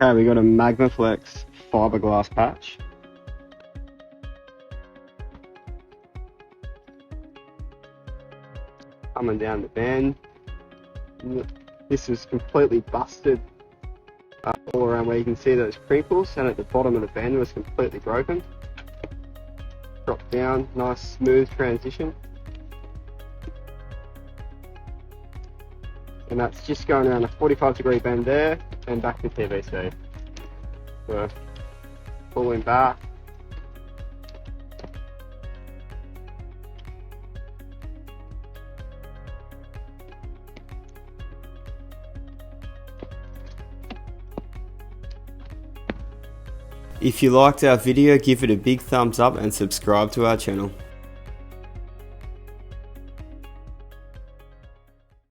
Okay, we got a MagmaFlex Fibreglass patch. Coming down the bend. This was completely busted all around where you can see those crinkles, and at the bottom of the bend was completely broken. Drop down, nice smooth transition. And that's just going around a 45-degree bend there and back to PVC. So pulling back. If you liked our video, give it a big thumbs up and subscribe to our channel.